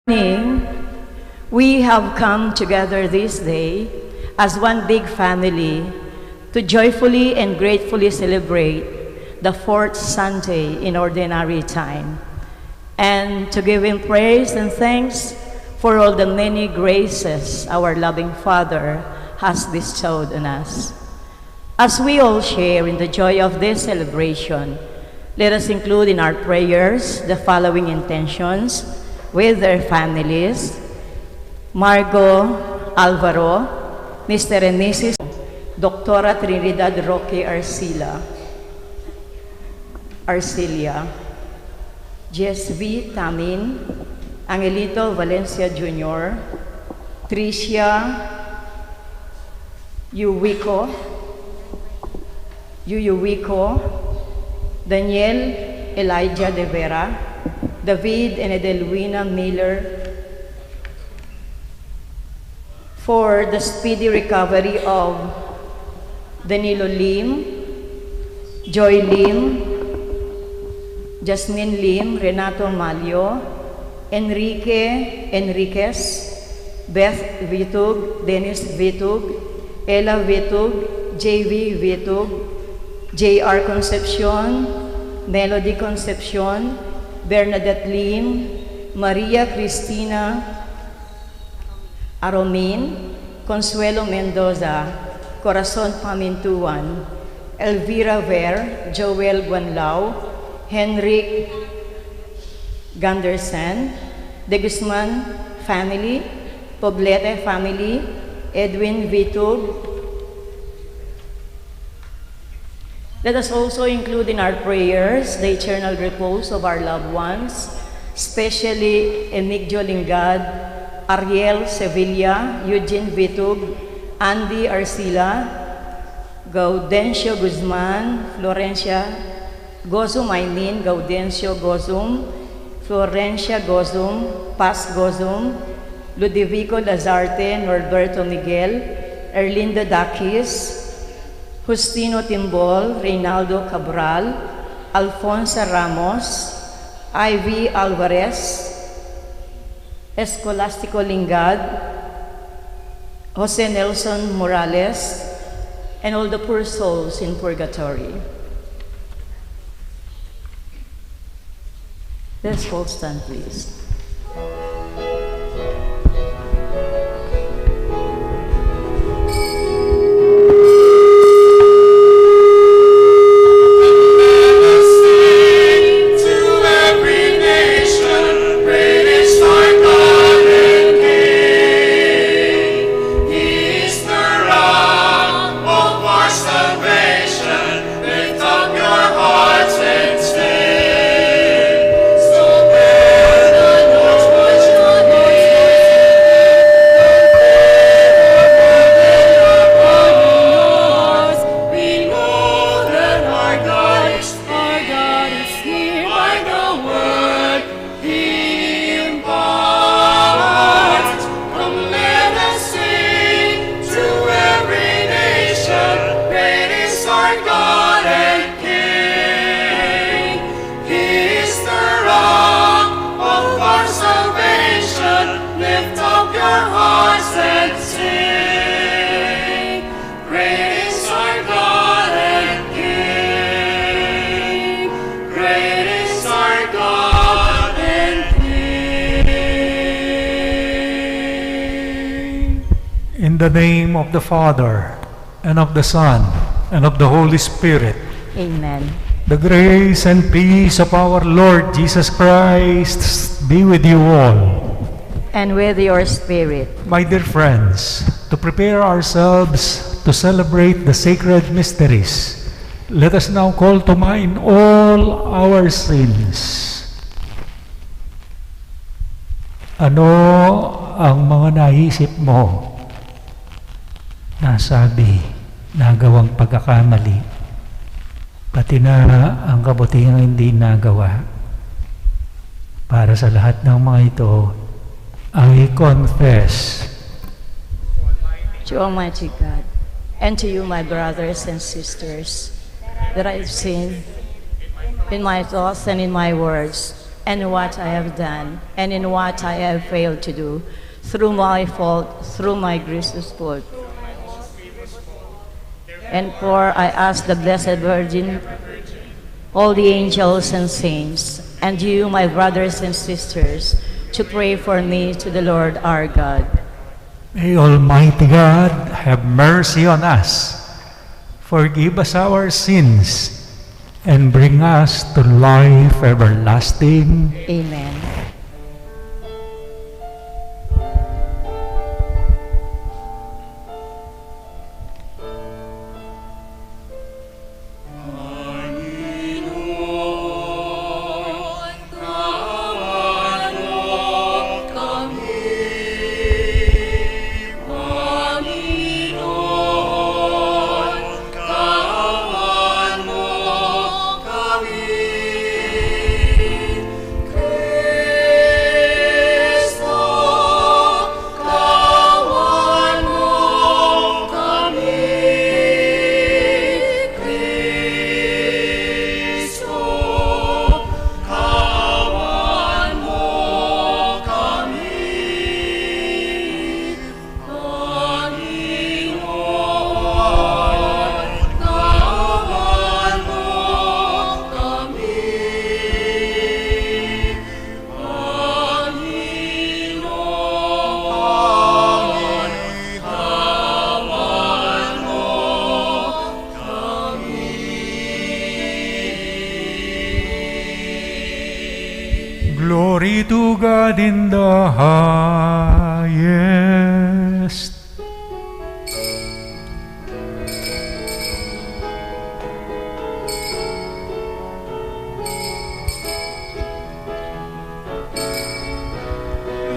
Morning, we have come together this day as one big family to joyfully and gratefully celebrate the fourth Sunday in Ordinary Time and to give Him praise and thanks for all the many graces our loving Father has bestowed on us. As we all share in the joy of this celebration, let us include in our prayers the following intentions with their families: Margo Alvaro, Mr. and Mrs. Doctora Trinidad Roque Arcilia, Jess V. Tamin, Angelito Valencia Jr., Tricia Yuwico, Daniel Elijah De Vera, David and Edelwina Miller, for the speedy recovery of Danilo Lim, Joy Lim, Jasmine Lim, Renato Malio, Enrique Enriquez, Beth Vitug, Dennis Vitug, Ella Vitug, JV Vitug, JR Concepcion, Melody Concepcion, Bernadette Lim, Maria Cristina Aromin, Consuelo Mendoza, Corazon Pamintuan, Elvira Ver, Joel Guanlao, Henrik Gunderson, De Guzman family, Poblete family, Edwin Vitug. Let us also include in our prayers the eternal repose of our loved ones, especially Emigdio Lingad, Ariel Sevilla, Eugene Vitug, Andy Arcila, Gaudencio Guzman, Florencia Gozum, Gaudencio Gozum, Florencia Gozum, Paz Gozum, Ludovico Lazarte, Norberto Miguel, Erlinda Dakis, Justino Timbol, Reynaldo Cabral, Alfonso Ramos, Ivy Alvarez, Escolastico Lingad, Jose Nelson Morales, and all the poor souls in purgatory. Let's all stand, please. In the name of the Father, and of the Son, and of the Holy Spirit. Amen. The grace and peace of our Lord Jesus Christ be with you all. And with your spirit. My dear friends, to prepare ourselves to celebrate the sacred mysteries, let us now call to mind all our sins. Ano ang mga naisip mo, nasabi, nagawang pagkakamali, pati na ang kabutihang hindi nagawa? Para sa lahat ng mga ito, I confess to Almighty God and to you, my brothers and sisters, that I have sinned in my thoughts and in my words and what I have done, and in what I have failed to do, through my fault, through my grievous fault. And for I ask the Blessed Virgin, all the angels and saints, and you, my brothers and sisters, to pray for me to the Lord our God. May Almighty God have mercy on us, forgive us our sins, and bring us to life everlasting. Amen. Glory to God in the highest.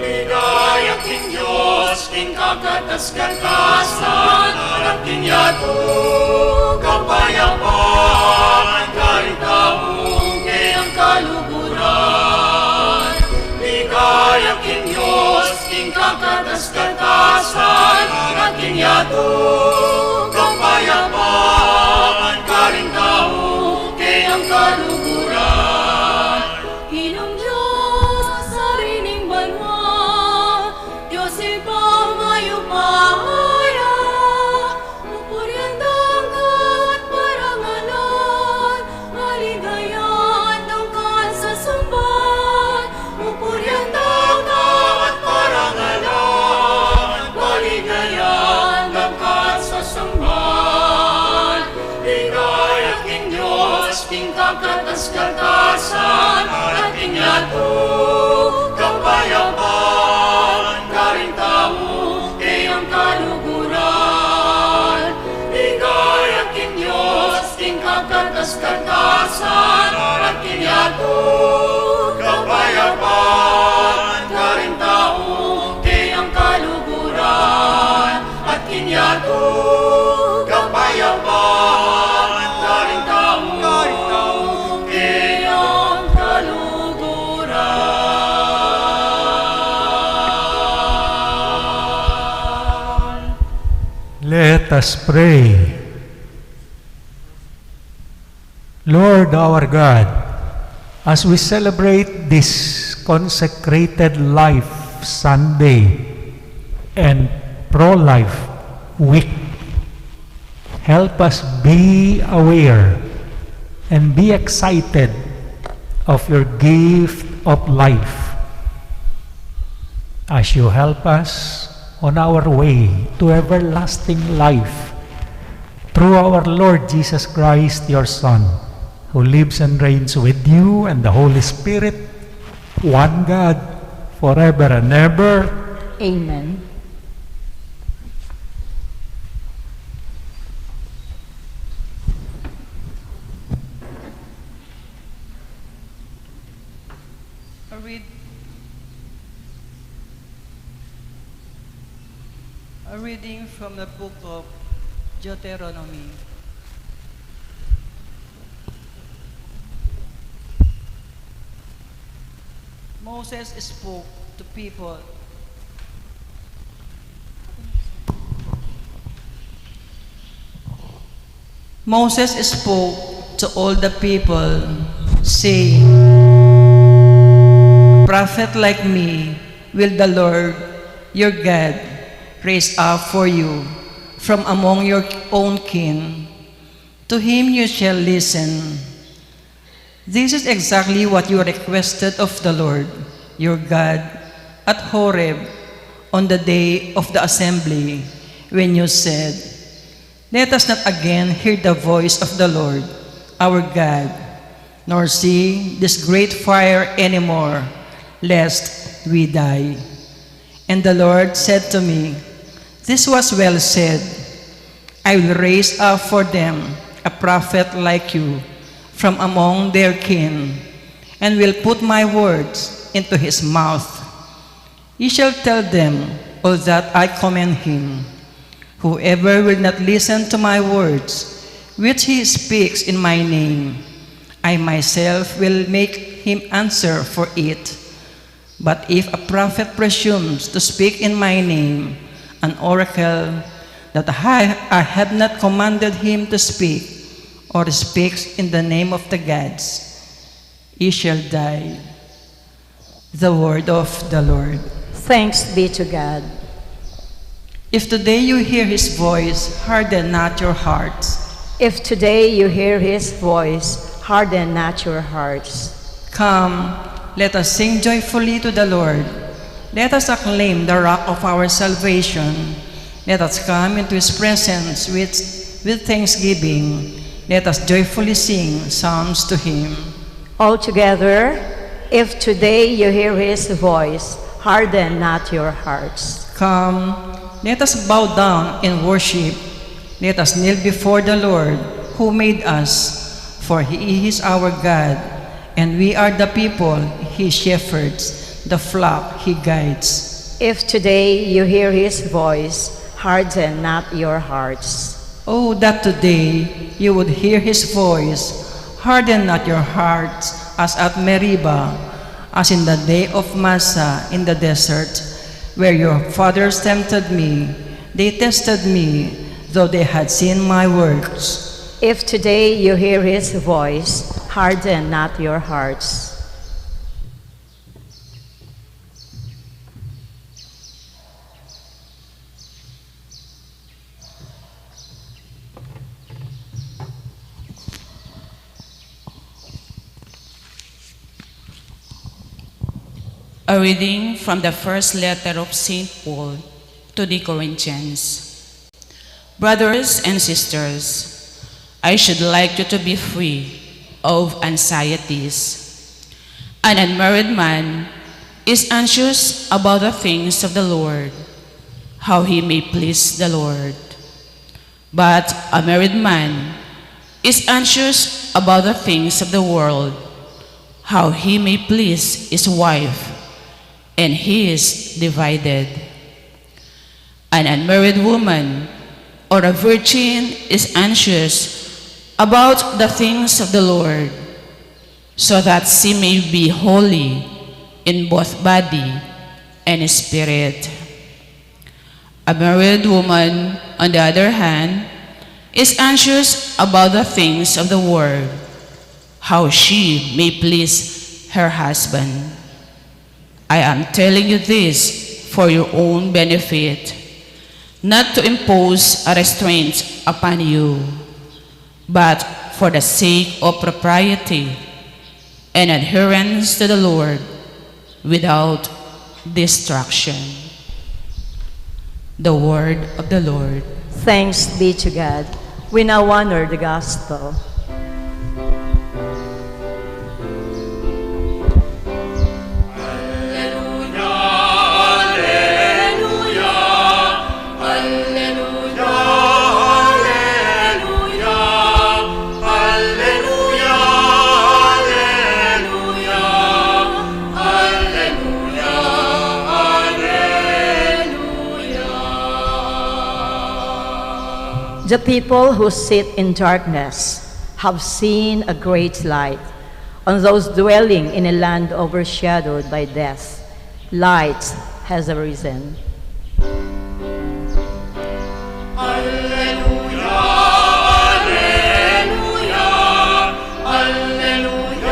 Ligaya king Diyos, king kagatas-gatasan, at king yato, kapayapaan, karitaong kayang kaluguran. Ligaya king Diyos, king kagatas-gatasan, at king yato, kapayapaan, karitaong kayang kaluguran. Inong Diyos sa rining banwa, Diyos ibang ayupaya, upurian dagat parangalan, maligayan dangkan sa sambat. Upurian dagat parangalan, maligayan dangkan sa sambat. Ligaya king Diyos, king kagatas-gatasan, at king yato, kapayapaan, karintao, kayang kaluguran. Ligaya king Diyos, king kagatas-gatasan, at king yato, kapayapaan, karintao, kayang kaluguran. At king yato, kapayapaan, karintao, kayang kaluguran. Let us pray. Lord our God, as we celebrate this consecrated life Sunday and pro-life week, help us be aware and be excited of your gift of life as you help us on our way to everlasting life through our Lord Jesus Christ, your Son, who lives and reigns with you and the Holy Spirit, one God, forever and ever. Amen. A reading from the book of Deuteronomy. Moses spoke to people. Moses spoke to all the people, saying, prophet like me will the Lord your God raise up for you from among your own kin. To him you shall listen. This is exactly what you requested of the Lord your God at Horeb on the day of the assembly, when you said, "Let us not again hear the voice of the Lord our God, nor see this great fire anymore, lest we die." And the Lord said to me, "This was well said. I will raise up for them a prophet like you from among their kin, and will put my words into his mouth. He shall tell them all that I command him. Whoever will not listen to my words, which he speaks in my name, I myself will make him answer for it. But if a prophet presumes to speak in my name, an oracle that I have not commanded him to speak, or speaks in the name of the gods, he shall die." The word of the Lord. Thanks be to God. If today you hear his voice, harden not your hearts. If today you hear his voice, harden not your hearts. Come, let us sing joyfully to the Lord. Let us acclaim the rock of our salvation. Let us come into his presence with thanksgiving. Let us joyfully sing psalms to him. All together, if today you hear his voice, harden not your hearts. Come, let us bow down in worship. Let us kneel before the Lord who made us, for he is our God, and we are the people he shepherds, the flock he guides. If today you hear his voice, harden not your hearts. Oh, that today you would hear his voice. Harden not your hearts as at Meribah, as in the day of Massa in the desert, where your fathers tempted me. They tested me, though they had seen my works. If today you hear his voice, harden not your hearts. A reading from the first letter of St. Paul to the Corinthians. Brothers and sisters, I should like you to be free of anxieties. An unmarried man is anxious about the things of the Lord, how he may please the Lord. But a married man is anxious about the things of the world, how he may please his wife, and he is divided. An unmarried woman or a virgin is anxious about the things of the Lord, so that she may be holy in both body and spirit. A married woman, on the other hand, is anxious about the things of the world, how she may please her husband. I am telling you this for your own benefit, not to impose a restraint upon you, but for the sake of propriety and adherence to the Lord without distraction. The word of the Lord. Thanks be to God. We now honor the gospel. The people who sit in darkness have seen a great light. On those dwelling in a land overshadowed by death, light has arisen. Alleluia, alleluia, alleluia,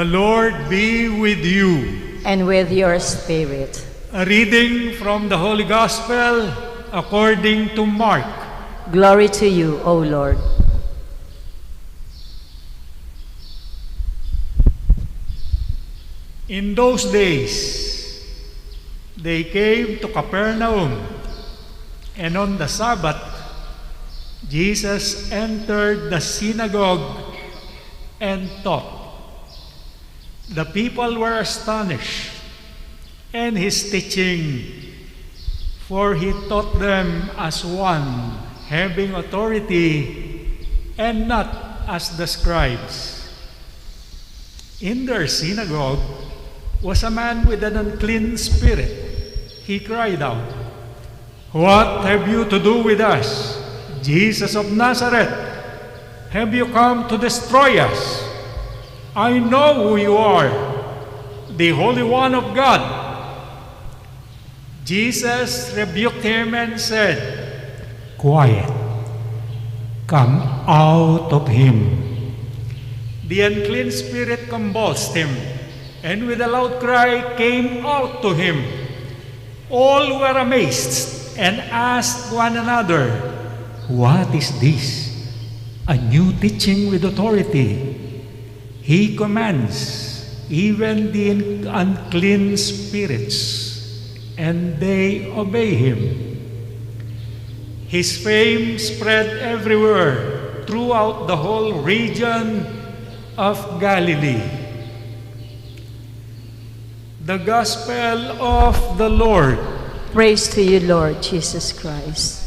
The Lord be with you. And with your spirit. A reading from the Holy Gospel according to Mark. Glory to you, O Lord. In those days, they came to Capernaum, and on the Sabbath, Jesus entered the synagogue and taught. The people were astonished, and his teaching, for he taught them as one having authority, and not as the scribes. In their synagogue was a man with an unclean spirit. He cried out, "What have you to do with us, Jesus of Nazareth? Have you come to destroy us? I know who you are, the Holy One of God." Jesus rebuked him and said, "Quiet, come out of him." The unclean spirit convulsed him, and with a loud cry came out to him. All were amazed and asked one another, "What is this? A new teaching with authority. He commands even the unclean spirits, and they obey him." His fame spread everywhere throughout the whole region of Galilee. The Gospel of the Lord. Praise to you, Lord Jesus Christ.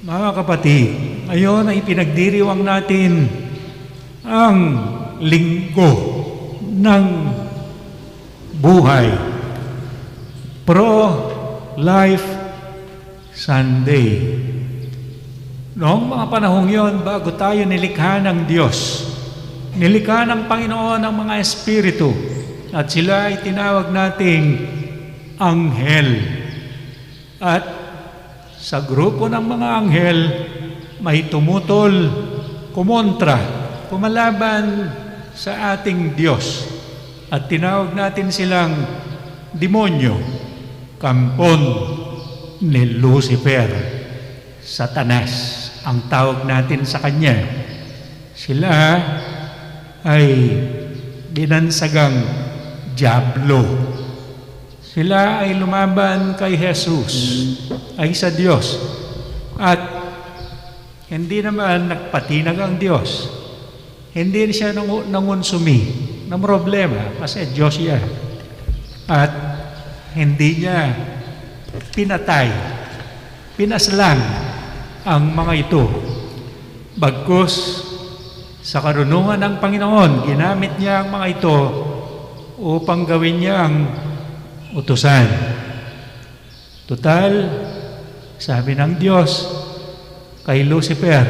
Mga kapatid, ngayon ay pinagdiriwang natin ang linggo ng buhay. Pro-Life Sunday. Noong mga panahong yon, bago tayo nilikha ng Diyos, nilikha ng Panginoon ang mga espiritu, at sila ay tinawag nating anghel. At sa grupo ng mga anghel, may tumutol, kumontra, kumalaban sa ating Diyos. At tinawag natin silang demonyo, kampon ni Lucifer, Satanas, ang tawag natin sa kanya. Sila ay binansagang Diablo. Sila ay lumaban kay Jesus, ay sa Diyos. At hindi naman nagpatinag ang Diyos. Hindi siya nangunsumi ng problema kasi Diyos siya. At hindi niya pinatay, pinaslang ang mga ito. Bagkus sa karunungan ng Panginoon, ginamit niya ang mga ito upang gawin niya ang utusan. Total, sabi ng Diyos kay Lucifer,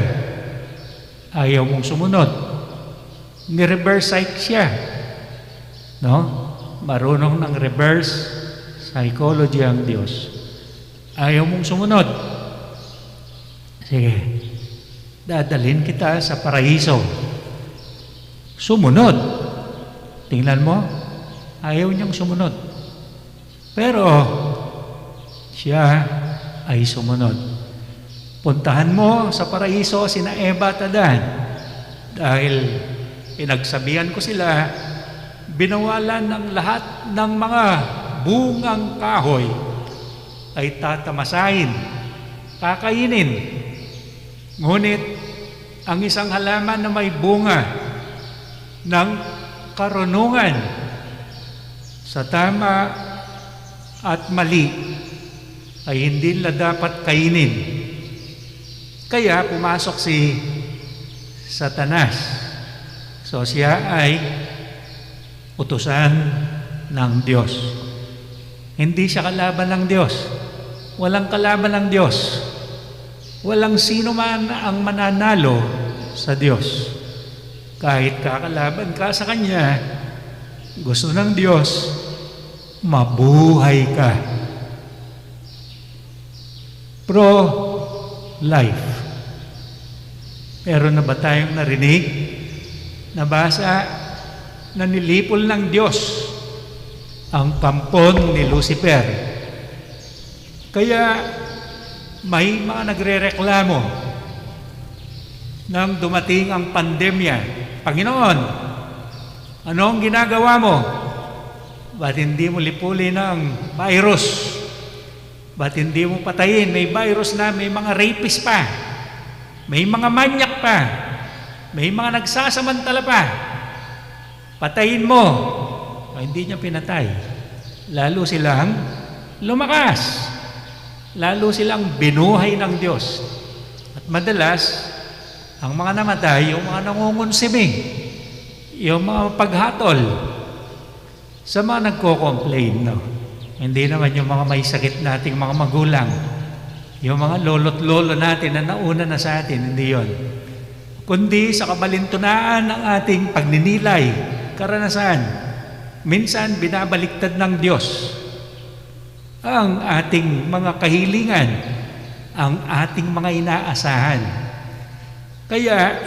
ayaw mong sumunod. Ni-reverse psych siya. No? Marunong ng reverse psychology ang Diyos. Ayaw mong sumunod. Sige, dadalhin kita sa paraiso. Sumunod. Tingnan mo, ayaw niyang sumunod. Pero siya ay sumunod. Puntahan mo sa paraiso sina Eva at Adan, dahil pinagsabihan ko sila, binawalan ng lahat ng mga bungang kahoy ay tatamasahin, kakainin. Ngunit ang isang halaman na may bunga ng karunungan sa tama at mali ay hindi nila dapat kainin. Kaya pumasok si Satanas. So siya ay utusan ng Diyos. Hindi siya kalaban ng Diyos. Walang kalaban ng Diyos. Walang sino man ang mananalo sa Diyos. Kahit kakalaban ka sa Kanya, gusto ng Diyos, mabuhay ka. Pro-life. Meron na ba tayong narinig, nabasa, na nilipol ng Diyos ang kampon ni Lucifer? Kaya may mga nagrereklamo nang dumating ang pandemya. Panginoon, ano ang ginagawa mo? Ba't hindi mo lipulin ang virus? Ba't hindi mo patayin? May virus na, may mga rapist pa, may mga manyak pa, may mga nagsasamantala pa. Patayin mo. O, hindi niya pinatay. Lalo silang lumakas. Lalo silang binuhay ng Diyos. At madalas, ang mga namatay, yung mga nangungunsimi, yung mga paghatol, sa mga nagko-complain, no? Hindi naman yung mga may sakit nating mga magulang, yung mga lolo't lolo natin na nauna na sa atin, hindi yon. Kundi sa kabalintunaan ng ating pagninilay, karanasan, minsan binabaliktad ng Diyos ang ating mga kahilingan, ang ating mga inaasahan. Kaya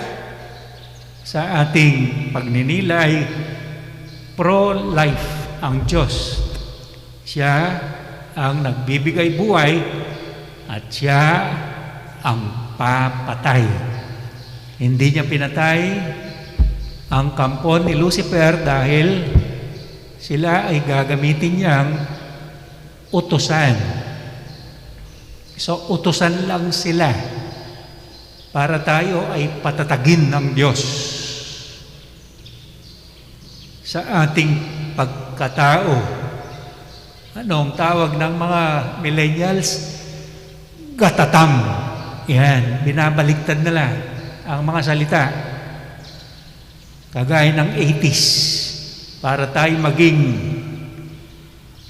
sa ating pagninilay, pro-life ang Diyos. Siya ang nagbibigay buhay at siya ang papatay. Hindi niya pinatay ang kampon ni Lucifer dahil sila ay gagamitin niyang utusan. So, utusan lang sila para tayo ay patatagin ng Diyos sa ating pagkatao. Anong tawag ng mga millennials? Gatatam. Yan, binabaliktad nila ang mga salita. Kagaya ng 80s, para tayo maging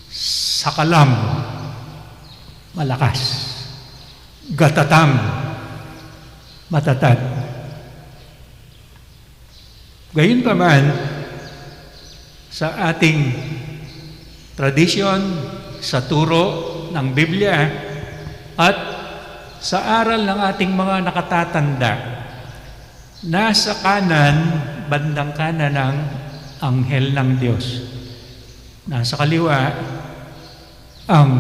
sakalam, malakas. Gatatam, matatag. Gayunpaman, sa ating tradisyon, sa turo ng Biblia, at sa aral ng ating mga nakatatanda, nasa kanan, bandang kanan ng anghel ng Diyos. Nasa kaliwa, ang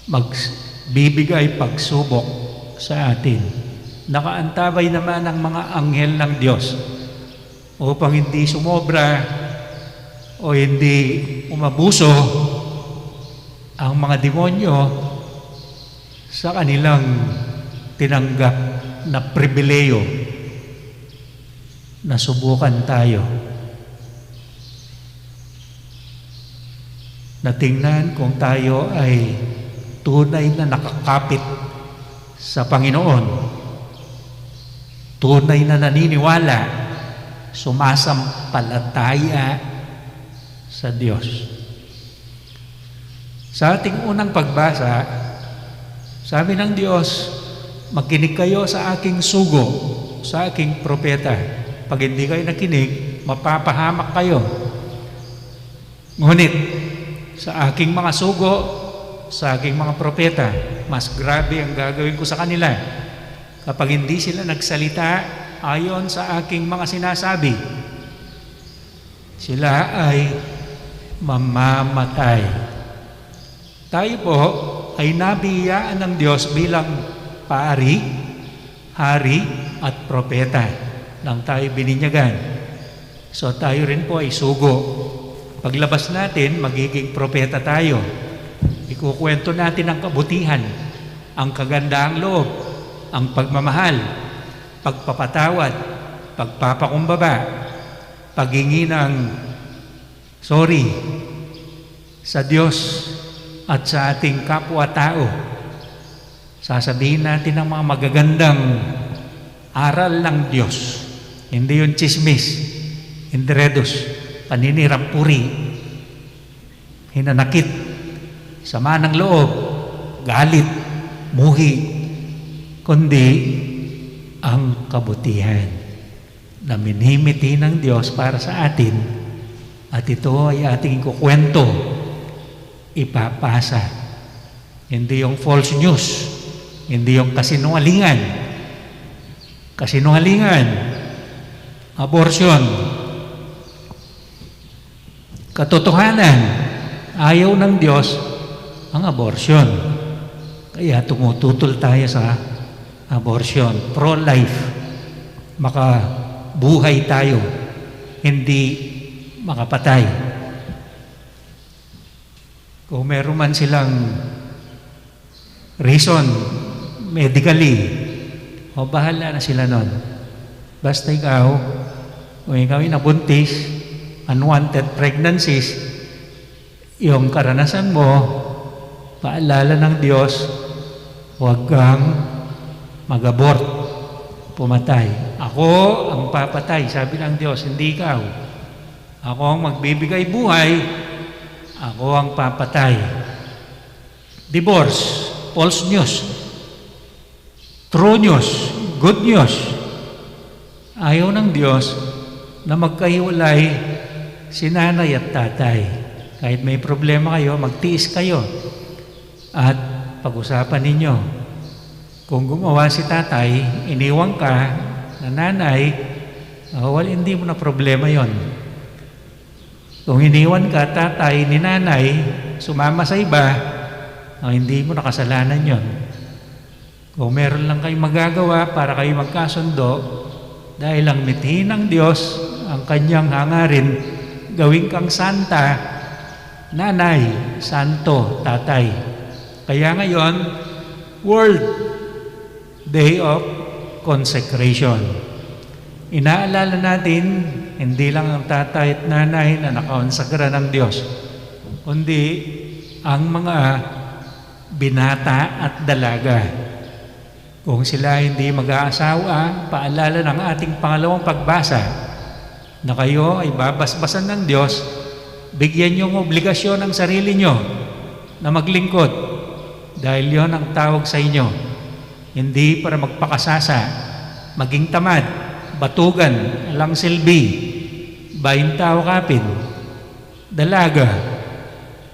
magbibigay pagsubok sa atin. Nakaantabay naman ang mga anghel ng Diyos upang hindi sumobra o hindi umabuso ang mga demonyo sa kanilang tinanggap na pribileyo na subukan tayo. Na tingnan kung tayo ay tunay na nakakapit sa Panginoon, tunay na naniniwala, sumasampalataya sa Diyos. Sa ating unang pagbasa, sabi ng Diyos, makinig kayo sa aking sugo, sa aking propeta. Pag hindi kayo nakinig, mapapahamak kayo. Ngunit, sa aking mga sugo, sa aking mga propeta, mas grabe ang gagawin ko sa kanila. Kapag hindi sila nagsalita ayon sa aking mga sinasabi, sila ay mamamatay. Tayo po ay nabiyaan ng Diyos bilang pari, hari at propeta nang tayo bininyagan. So tayo rin po ay sugo. Paglabas natin, magiging propeta tayo. Ikukwento natin ang kabutihan, ang kagandahang loob, ang pagmamahal, pagpapatawad, pagpapakumbaba, paghingi ng sorry sa Diyos at sa ating kapwa-tao. Sasabihin natin ang mga magagandang aral ng Diyos. Hindi yung chismis, enredos, paninirampuri, hinanakit, sama ng loob, galit, muhi, kundi ang kabutihan na minimiti ng Diyos para sa atin, at ito ay ating ikukwento, ipapasa. Hindi yung false news, hindi yung kasinungalingan. kasinungalingan, abortion, katotohanan, ayaw ng Diyos ang abortion. Kaya tumututol tayo sa abortion, pro-life, makabuhay tayo, hindi makapatay. Kung meron man silang reason, medically, o bahala na sila nun. Basta ikaw, kung ikaw ay nabuntis, unwanted pregnancies, yung karanasan mo, paalala ng Diyos, huwag kang mag-abort, pumatay. Ako ang papatay, sabi ng Diyos, hindi ikaw. Ako ang magbibigay buhay, ako ang papatay. Divorce, false news, true news, good news. Ayaw ng Diyos na magkahiwalay si nanay at tatay. Kahit may problema kayo, magtiis kayo. At pag-usapan ninyo. Kung gumawa si tatay, iniwan ka na nanay, hindi mo na problema yon. Kung iniwan ka, tatay ni nanay, sumama sa iba, hindi mo na kasalanan yon. Kung meron lang kayong magagawa para kayo magkasundo, dahil ang mithin ng Diyos, ang kanyang hangarin, gawin kang santa, nanay, santo, tatay. Kaya ngayon, World Day of Consecration. Inaalala natin, hindi lang ang tatay at nanay na nakaonsakra ng Diyos, kundi ang mga binata at dalaga. Kung sila hindi mag-aasawa, paalala ng ating pangalawang pagbasa na kayo ay babasbasan ng Diyos, bigyan niyo ng obligasyon ang sarili niyo na maglingkod dahil yon ang tawag sa inyo. Hindi para magpakasasa, maging tamad, batugan, alang silbi, bayin tao kapin, dalaga.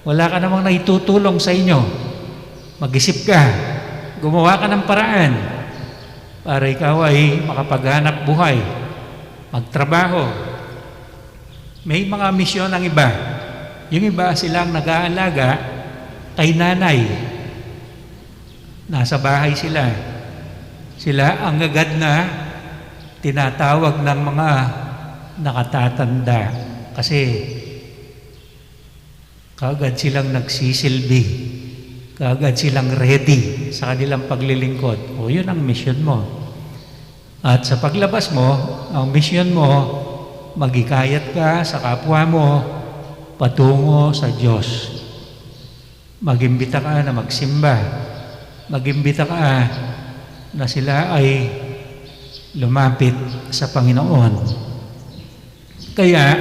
Wala ka namang naitutulong sa inyo. Mag-isip ka, gumawa ka ng paraan para ikaw ay makapaghanap buhay, magtrabaho. May mga misyon ang iba. Yung iba silang nag-aalaga kay nanay. Nasa bahay sila. Sila ang agad na tinatawag ng mga nakatatanda kasi kaagad silang nagsisilbi, kaagad silang ready sa kanilang paglilingkod. O yun ang mission mo. At sa paglabas mo, ang mission mo, magikayat ka sa kapwa mo patungo sa Diyos. Mag-imbita ka na magsimba. Mag-imbita ka na sila ay lumapit sa Panginoon. Kaya,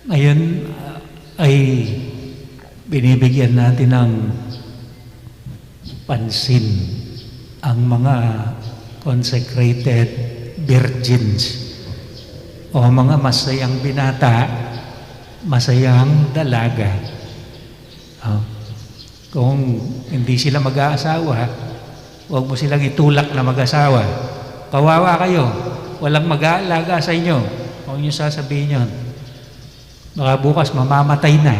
ngayon ay binibigyan natin ng pansin ang mga consecrated virgins o mga masayang binata, masayang dalaga. Kung hindi sila mag-aasawa, huwag mo silang itulak na mag-asawa. Kawawa kayo, walang mag-aalaga sa inyo. Huwag niyo sasabihin yun. Baka bukas mamamatay na.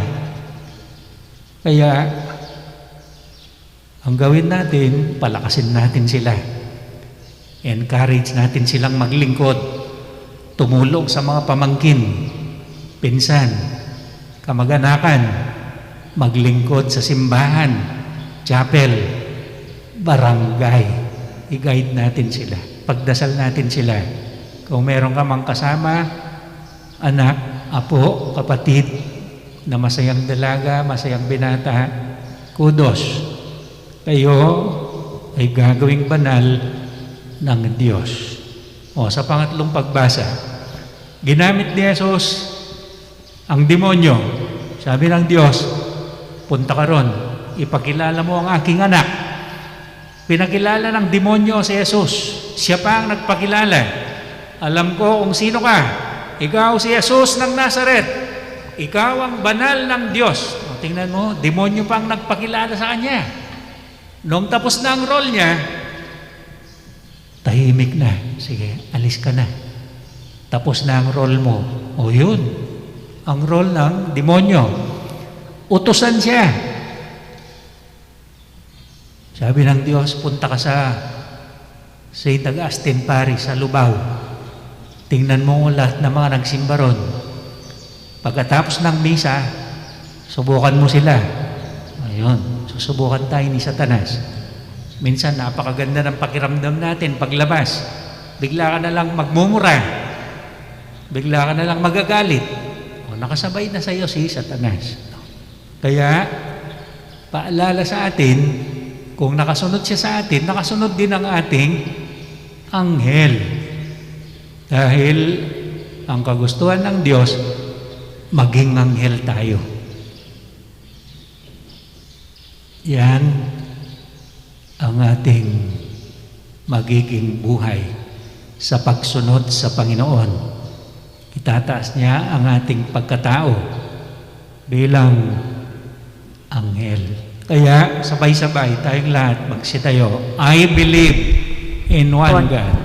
Kaya, ang gawin natin, palakasin natin sila. Encourage natin silang maglingkod. Tumulong sa mga pamangkin, pinsan, kamag-anakan, maglingkod sa simbahan, chapel, barangay. I-guide natin sila. Pagdasal natin sila. Kung meron ka mang kasama, anak, apo, kapatid, na masayang dalaga, masayang binata, kudos. Kayo ay gagawing banal ng Diyos. O, sa pangatlong pagbasa, ginamit ni Jesus ang demonyo. Sabi ng Diyos, punta ka ron, ipakilala mo ang aking anak. Pinakilala ng demonyo si Jesus. Siya pa ang nagpakilala. Alam ko kung sino ka. Ikaw si Jesus ng Nazaret. Ikaw ang banal ng Diyos. O, tingnan mo, demonyo pa ang nagpakilala sa kanya. Nung tapos na ang role niya, tahimik na. Sige, alis ka na. Tapos na ang role mo. O yun, ang role ng demonyo. Utusan siya. Sabi ng Diyos, punta ka sa St. Augustine Parish sa Lubao. Tingnan mo lahat ng mga nagsimba ron. Pagkatapos ng misa, subukan mo sila. Ayun, susubukan tayo ni Satanas. Minsan, napakaganda ng pakiramdam natin paglabas. Bigla ka na lang magmumura. Bigla ka na lang magagalit. O, nakasabay na sa iyo si Satanas. Kaya, paalala sa atin, kung nakasunod siya sa atin, nakasunod din ang ating anghel. Dahil ang kagustuhan ng Diyos, maging anghel tayo. Yan ang ating magiging buhay sa pagsunod sa Panginoon. Itataas niya ang ating pagkatao bilang anghel. Kaya sabay-sabay tayong lahat magsitayo. I believe in one God.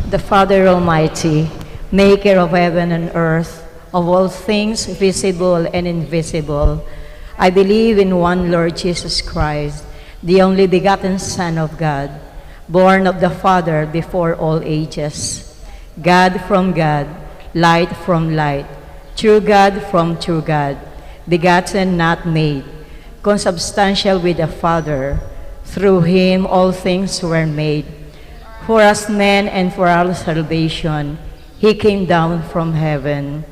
The Father Almighty, maker of heaven and earth, of all things visible and invisible. I believe in one Lord Jesus Christ, the only begotten Son of God, born of the Father before all ages. God from God, light from light, true God from true God, begotten, not made, consubstantial with the Father. Through him all things were made. For us men and for our salvation, he came down from heaven,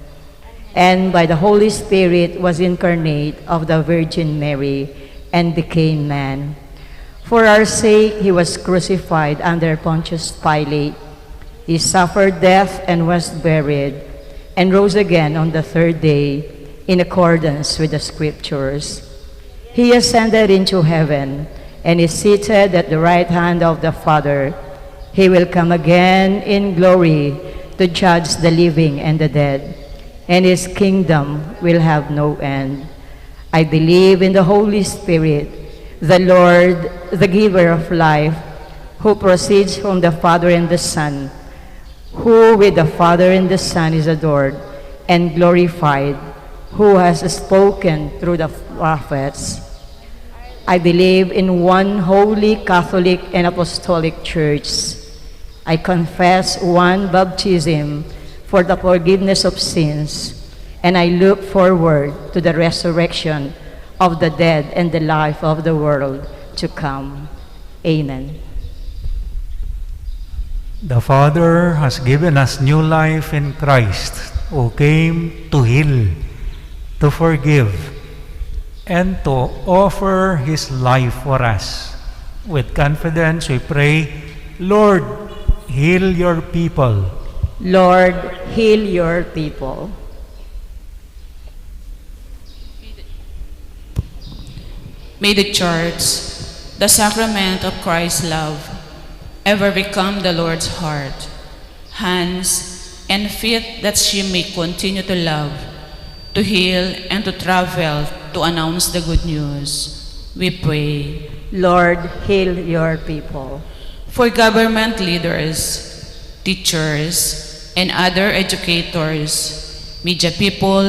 and by the Holy Spirit was incarnate of the Virgin Mary, and became man. For our sake he was crucified under Pontius Pilate. He suffered death and was buried, and rose again on the third day, in accordance with the Scriptures. He ascended into heaven, and is seated at the right hand of the Father. He will come again in glory to judge the living and the dead, and his kingdom will have no end. I believe in the Holy Spirit, the Lord, the giver of life, who proceeds from the Father and the Son, who with the Father and the Son is adored and glorified, who has spoken through the prophets. I believe in one holy Catholic and Apostolic Church. I confess one baptism for the forgiveness of sins, and I look forward to the resurrection of the dead and the life of the world to come. Amen. The Father has given us new life in Christ, who came to heal, to forgive, and to offer his life for us. With confidence we pray, Lord, heal your people. Lord, heal your people. May the Church, the sacrament of Christ's love, ever become the Lord's heart, hands and feet that she may continue to love, to heal and to travel to announce the good news. We pray. Lord, heal your people. For government leaders, teachers, and other educators, media people,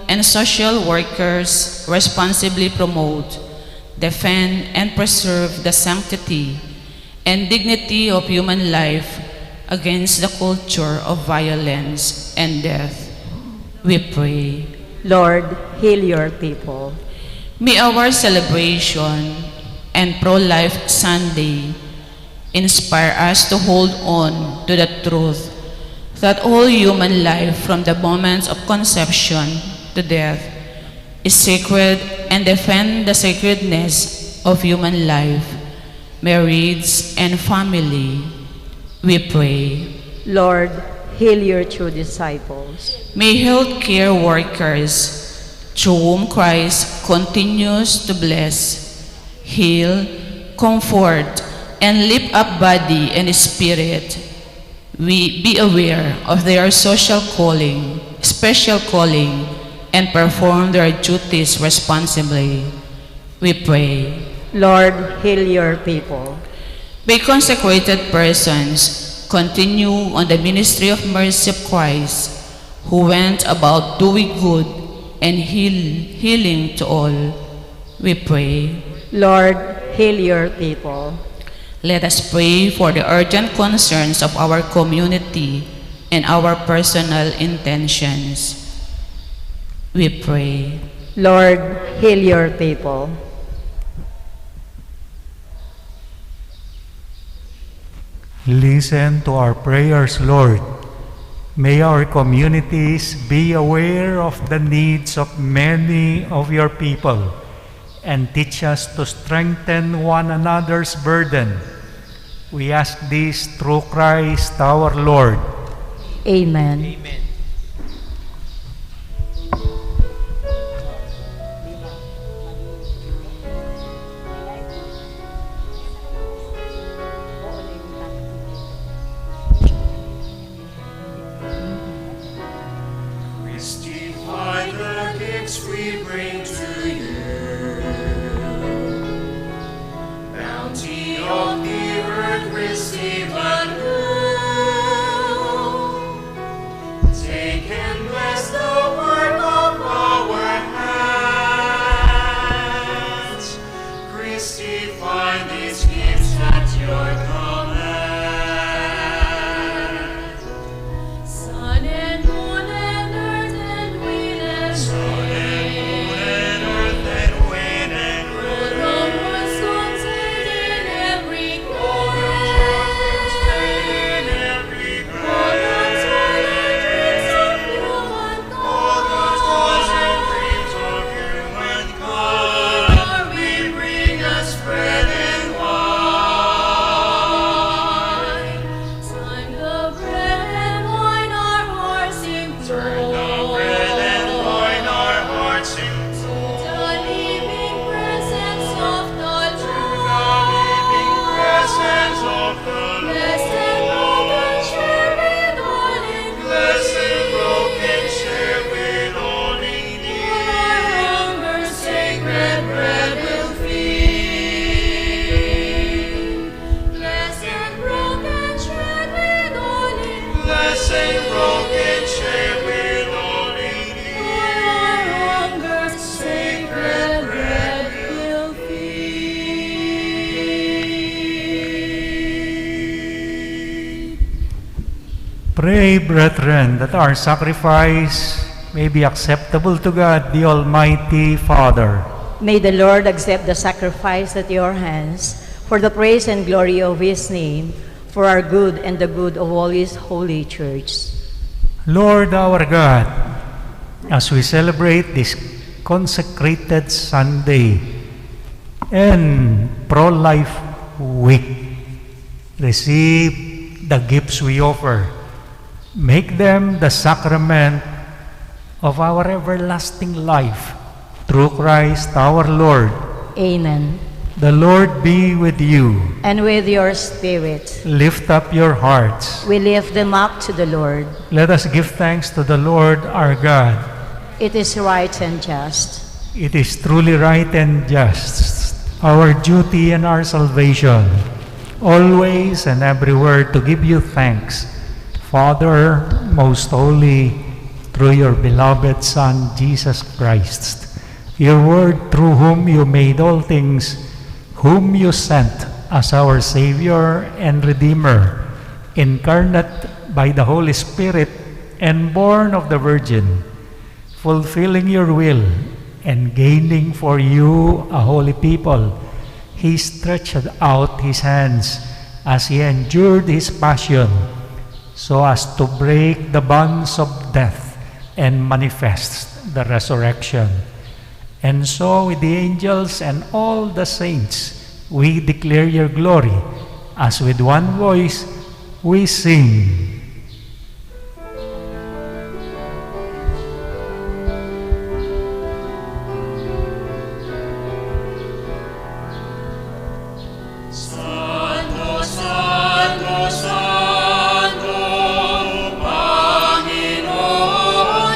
and social workers responsibly promote, defend, and preserve the sanctity and dignity of human life against the culture of violence and death. We pray. Lord, heal your people. May our celebration and pro-life Sunday inspire us to hold on to the truth that all human life from the moments of conception to death is sacred, and defend the sacredness of human life, marriage, and family. We pray. Lord, heal your true disciples. May healthcare workers, through whom Christ continues to bless, heal, comfort, and lift up body and spirit, we be aware of their social calling, special calling, and perform their duties responsibly. We pray. Lord, heal your people. May consecrated persons continue on the ministry of mercy of Christ, who went about doing good and healing to all. We pray. Lord, heal your people. Let us pray for the urgent concerns of our community and our personal intentions. We pray. Lord, heal your people. Listen to our prayers, Lord. May our communities be aware of the needs of many of your people and teach us to strengthen one another's burden. We ask this through Christ our Lord. Amen. Amen. Rectify the gifts we bring to you. Bounty of the earth receive anew. Take and bless the work of our hands. Christify these gifts at your command. Sun and moon and earth and wind and Sun and moon and earth and wind and rain. Numbers contained in every All chord. in every All the toil and dreams of humankind. Lord, we bring us bread and wine. Turn the bread and wine our hearts into Turn the bread and wine our hearts into the living presence of the living presence Lord. of the Blessed and broken share with all in Blessed and need. broken share with all in Our need. hunger sacred bread will feed. Blessed and broken share with all in need. Blessed and broken share with all in Our need. hunger sacred bread will feed. Pray, brethren, that our sacrifice may be acceptable to God, the Almighty Father. May the Lord accept the sacrifice at your hands for the praise and glory of his name, for our good and the good of all his holy church. Lord our God, as we celebrate this consecrated Sunday and pro-life week, receive the gifts we offer. Make them the sacrament of our everlasting life through Christ our Lord. Amen. The Lord be with you. And with your spirit, Lift up your hearts. we lift them up to the Lord. Let us give thanks to the Lord our God. It is right and just. It is truly right and just, our duty and our salvation, always and everywhere to give you thanks, Father, most holy, through your beloved Son, Jesus Christ, your word through whom you made all things, whom you sent as our Savior and Redeemer, incarnate by the Holy Spirit and born of the Virgin, fulfilling your will and gaining for you a holy people. He stretched out his hands as he endured his passion, so as to break the bonds of death and manifest the resurrection. And so with the angels and all the saints, we declare your glory, as with one voice we sing. Santo, Santo, Santo, Panginoon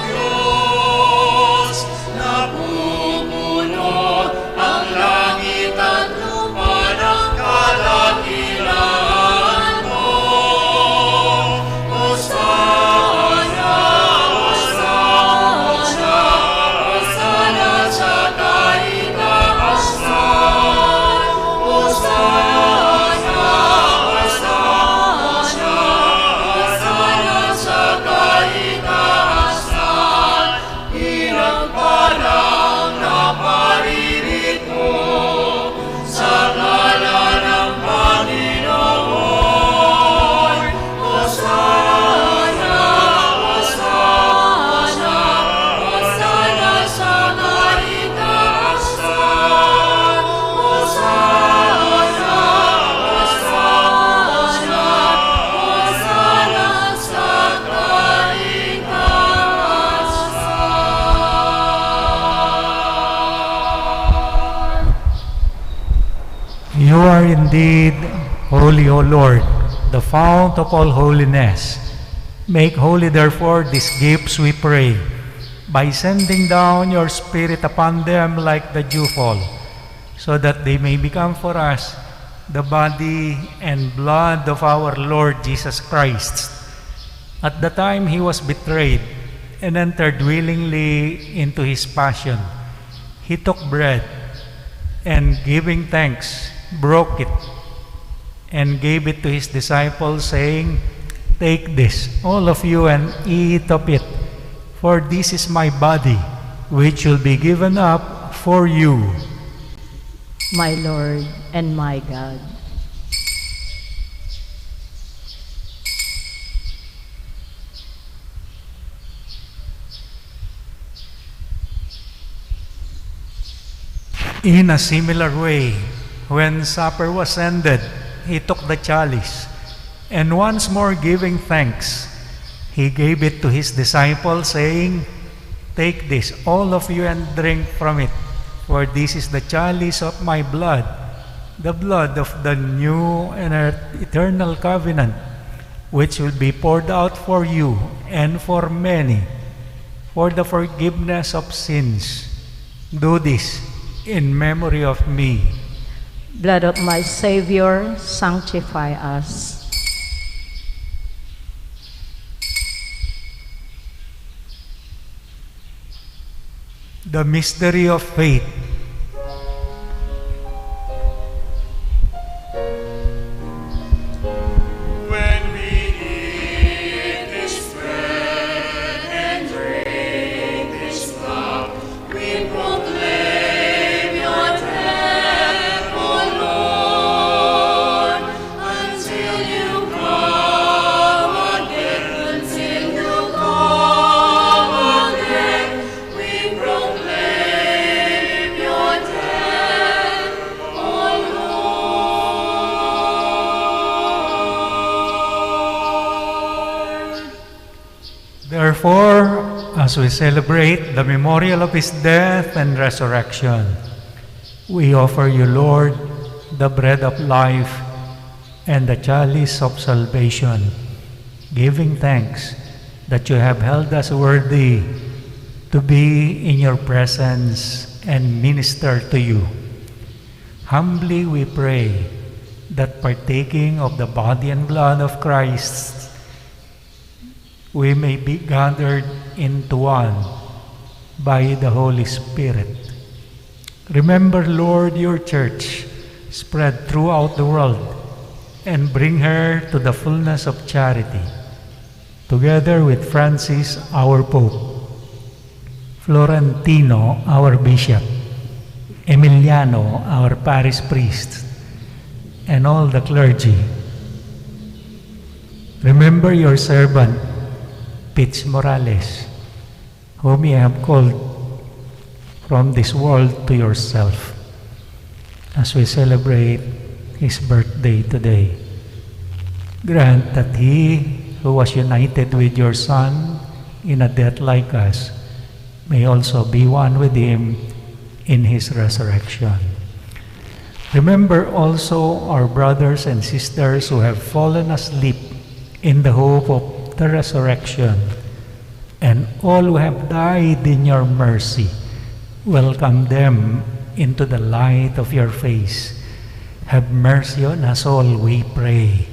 Diyos, napupuno ang langit at lupa ng kadakilaan mo. indeed holy, O Lord, the fount of all holiness. Make holy, therefore, these gifts, we pray, by sending down your Spirit upon them like the dewfall, so that they may become for us the body and blood of our Lord Jesus Christ. At the time he was betrayed and entered willingly into his passion, he took bread and, giving thanks, broke it and gave it to his disciples, saying, "Take this, all of you, and eat of it, for this is my body, which will be given up for you." My Lord and my God. In a similar way, when supper was ended, he took the chalice, and once more giving thanks, he gave it to his disciples, saying, "Take this, all of you, and drink from it, for this is the chalice of my blood, the blood of the new and eternal covenant, which will be poured out for you and for many, for the forgiveness of sins. Do this in memory of me." Blood of my Savior, sanctify us. The mystery of faith. When we eat this bread and drink this cup, we proclaim your death, O Lord, until you come again. Until you come again, we proclaim your death, O Lord. Therefore, as we celebrate the memorial of his death and resurrection, we offer you, Lord, the bread of life and the chalice of salvation, giving thanks that you have held us worthy to be in your presence and minister to you. Humbly we pray that, partaking of the body and blood of Christ, we may be gathered into one by the Holy Spirit. Remember, Lord, your church spread throughout the world, and bring her to the fullness of charity, together with Francis, our Pope, Florentino, our Bishop, Emiliano, our parish priest, and all the clergy. Remember your servant, Pitch Morales, whom you have called from this world to yourself, as we celebrate his birthday today. Grant that he who was united with your Son in a death like us may also be one with him in his resurrection. Remember also our brothers and sisters who have fallen asleep in the hope of the resurrection, and all who have died in your mercy. Welcome them into the light of your face. Have mercy on us all, we pray,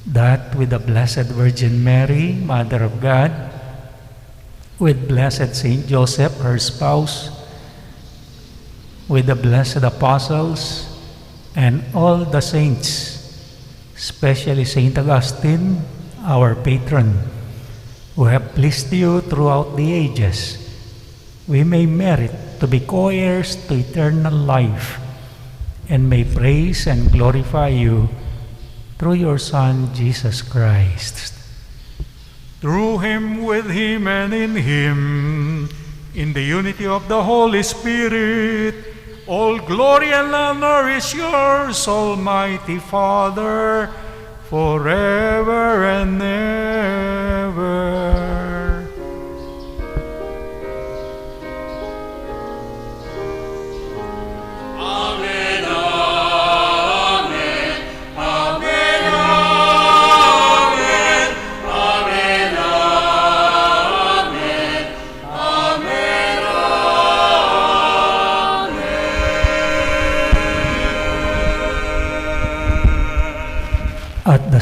that with the Blessed Virgin Mary, Mother of God, with Blessed Saint Joseph, her spouse, with the blessed apostles, and all the saints, especially Saint Augustine, our patron, who have pleased you throughout the ages, we may merit to be co-heirs to eternal life, and may praise and glorify you through your Son, Jesus Christ. Through him, with him, and in him, in the unity of the Holy Spirit, all glory and honor is yours, Almighty Father, forever and ever. Amen, amen.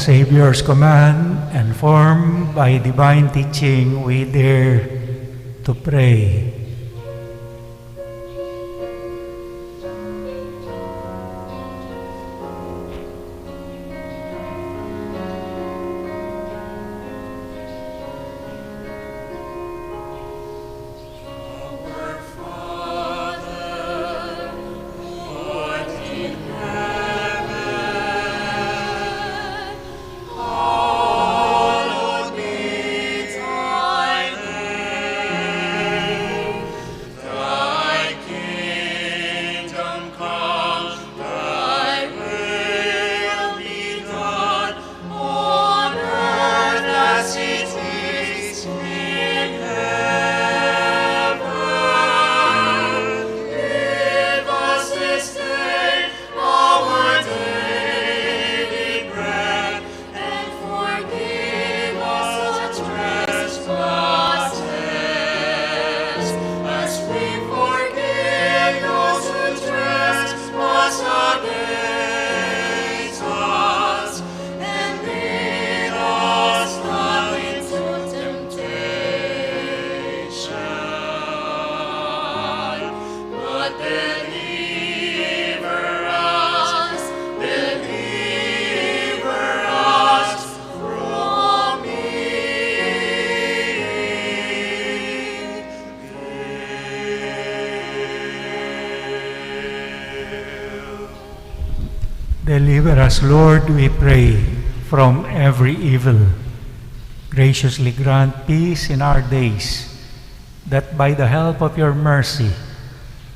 Savior's command and formed by divine teaching, we dare to pray. Deliver us, Lord, we pray, from every evil. Graciously grant peace in our days, that by the help of your mercy,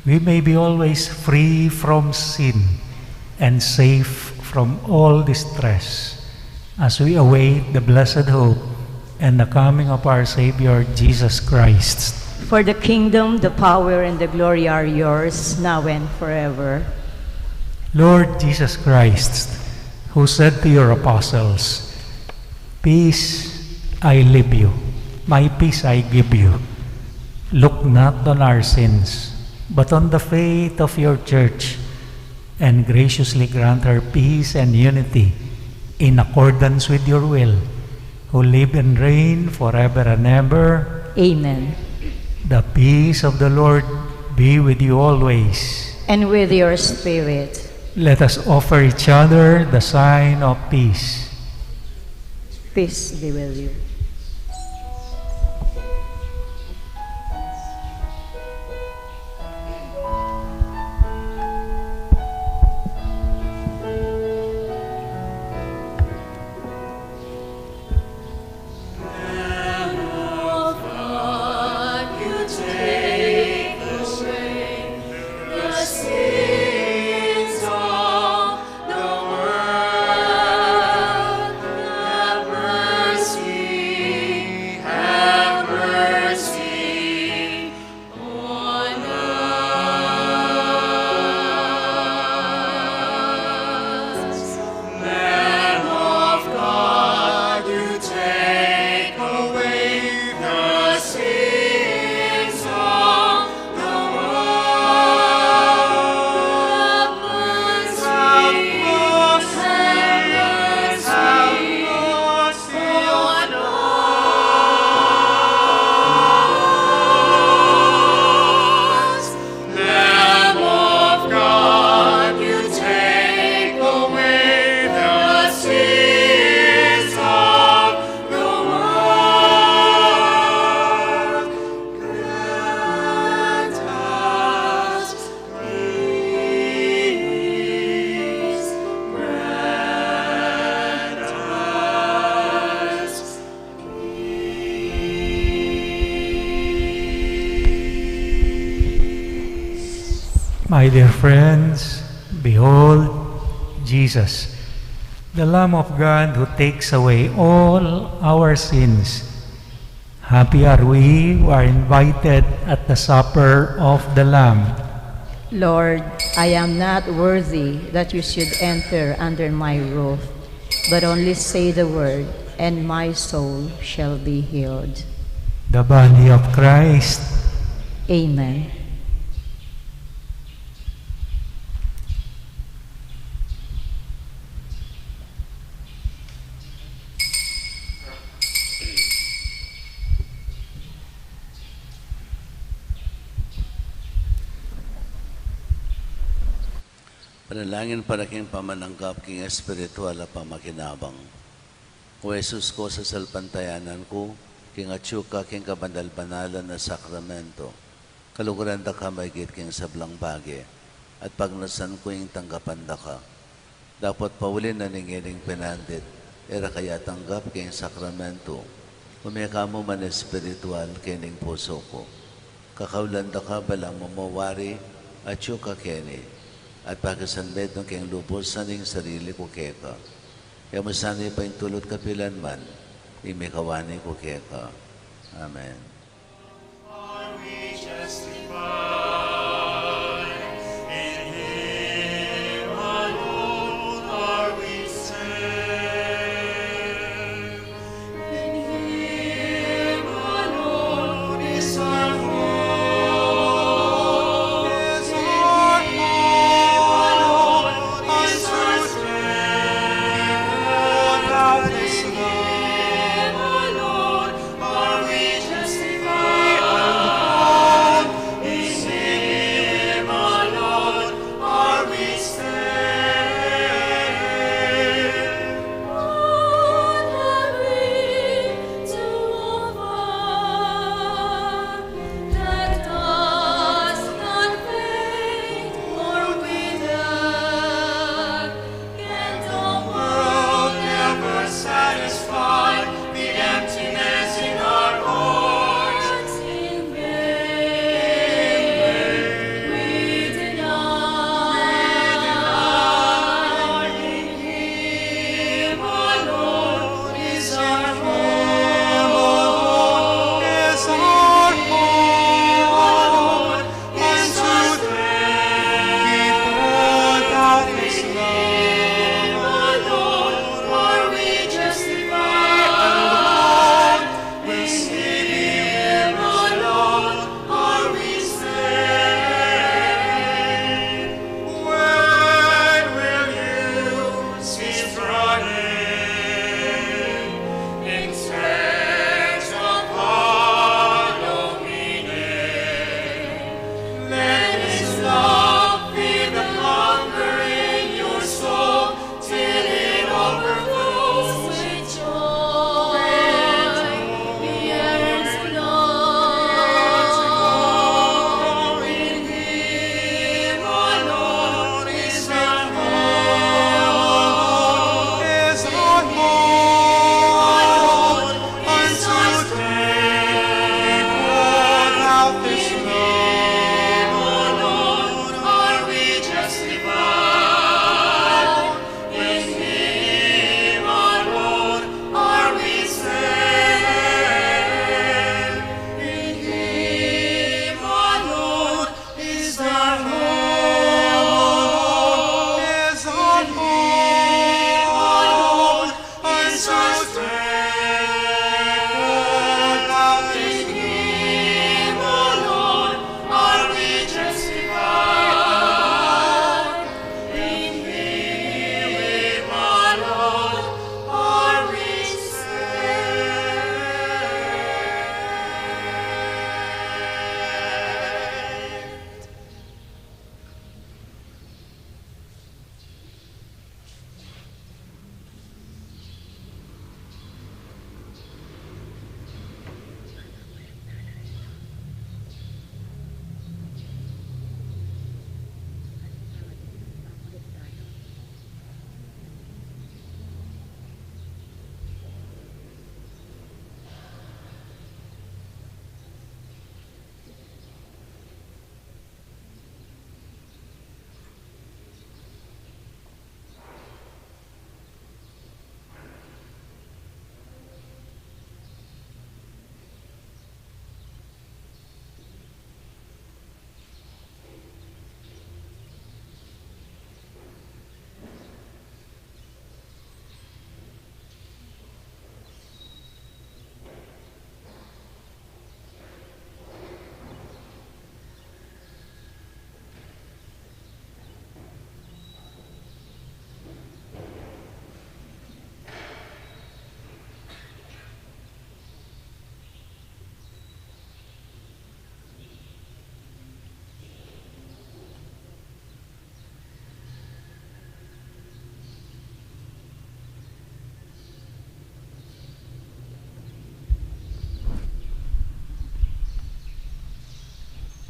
we may be always free from sin and safe from all distress, as we await the blessed hope and the coming of our Savior, Jesus Christ. For the kingdom, the power, and the glory are yours, now and forever. Lord Jesus Christ, who said to your apostles, "Peace I leave you, my peace I give you. Look not on our sins, but on the faith of your church, and graciously grant her peace and unity in accordance with your will, who live and reign forever and ever. Amen. The peace of the Lord be with you always. And with your spirit. Let us offer each other the sign of peace. Peace be with you. My dear friends, behold Jesus, the Lamb of God who takes away all our sins. Happy are we who are invited at the supper of the Lamb. Lord, I am not worthy that you should enter under my roof, but only say the word, and my soul shall be healed. The body of Christ. Amen. Panalangin para king pamananggap king espiritual at pamakinabang. O Jesus ko sa salpantayanan ko, king atsyuka king kabandal-banalan na sakramento, kaluguran da ka maigit king sablang bagi, at pagnasan ko yung tanggapan da ka. Dapat paulin na ningiling pinandit, era kaya tanggap king sakramento, umeka mo man espiritual kining puso ko. Kakaulan da ka balang mamawari, atsyuka kini, at pagkasanbed ng keng lupos sa ning sarili ko keka. Kaya masanay pa yung tulot kapilan man, imikawani ko keka. Amen. Are we justified? In Him alone are we saved. In Him alone is our hope. Is our hope. Is our strength. Without His love, are we justified? In Him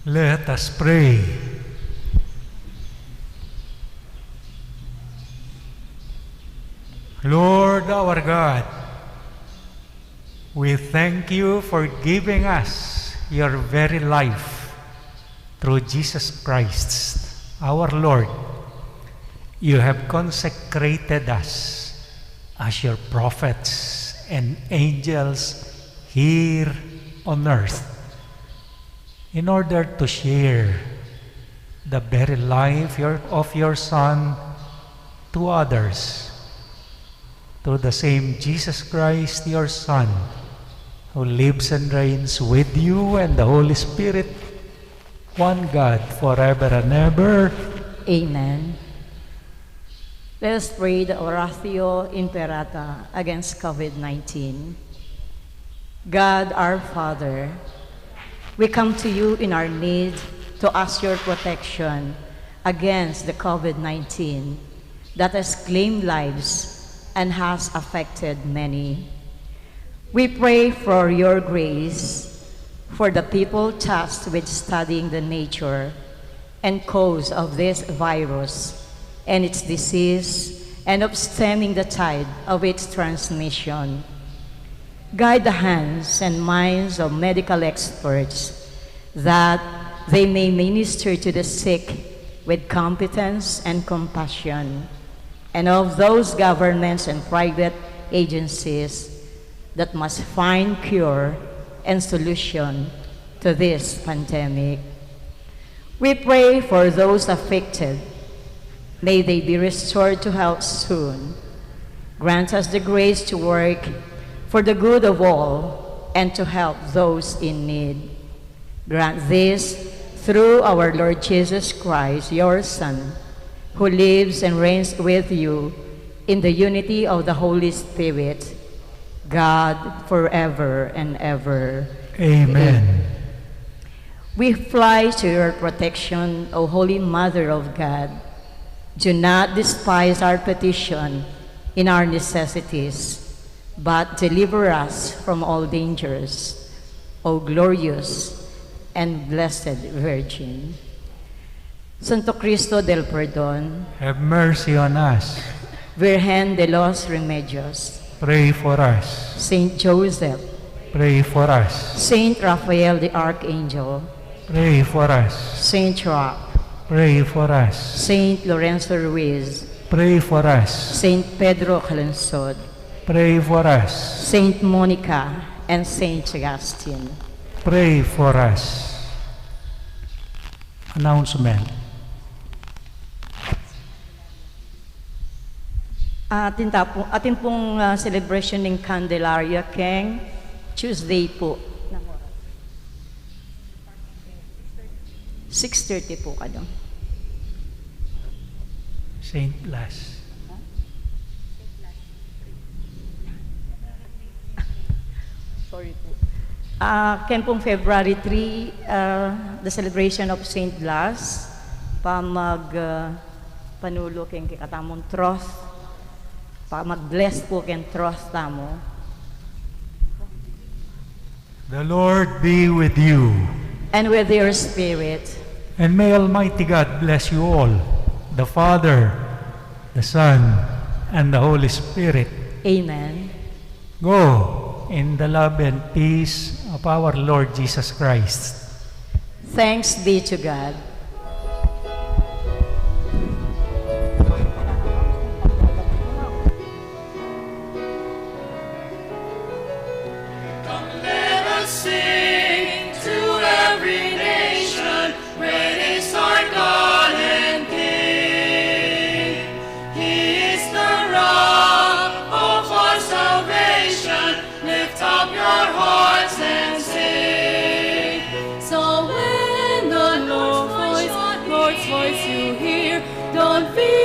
Let us pray. Lord our God, we thank you for giving us your very life through Jesus Christ, our Lord. You have consecrated us as your prophets and angels here on earth in order to share the very life of your Son to others, through the same Jesus Christ, your Son, who lives and reigns with you and the Holy Spirit, one God, forever and ever. Amen. Let us pray the Oratio Imperata against COVID-19. God our Father, we come to you in our need to ask your protection against the COVID-19 that has claimed lives and has affected many. We pray for your grace for the people tasked with studying the nature and cause of this virus and its disease and of stemming the tide of its transmission. Guide the hands and minds of medical experts that they may minister to the sick with competence and compassion, and of those governments and private agencies that must find cure and solution to this pandemic. We pray for those affected. May they be restored to health soon. Grant us the grace to work for the good of all and to help those in need. Grant this through our Lord Jesus Christ, your Son, who lives and reigns with you in the unity of the Holy Spirit, God forever and ever. Amen. We fly to your protection, O Holy Mother of God. Do not despise our petition in our necessities, but deliver us from all dangers, O glorious and blessed Virgin. Santo Cristo del Perdón, Have mercy on us. Virgen de los Remedios, Pray for us. Saint Joseph, Pray for us. Saint Raphael the Archangel, Pray for us. Saint Roch, Pray for us. Saint Lorenzo Ruiz, Pray for us. Saint Pedro Calensod, Pray for us. Saint Monica, and Saint Augustine. Pray for us. Announcement. Atin pong celebration ng Candelaria King, Tuesday po. 6:30 po kayo. Saint Blas. Sorry po. Ken pong February 3, the celebration of Saint Blas, panulo ken katamong troth, mag-bless po ken troth tamo. The Lord be with you. And with your spirit. And may Almighty God bless you all, the Father, the Son, and the Holy Spirit. Amen. Go in the love and peace of our Lord Jesus Christ. Thanks be to God. Come, let us sing to every nation. Great is our God and King. He is the rock of our salvation. Lift up your hearts and sing. So when the Lord's voice you hear, don't fear.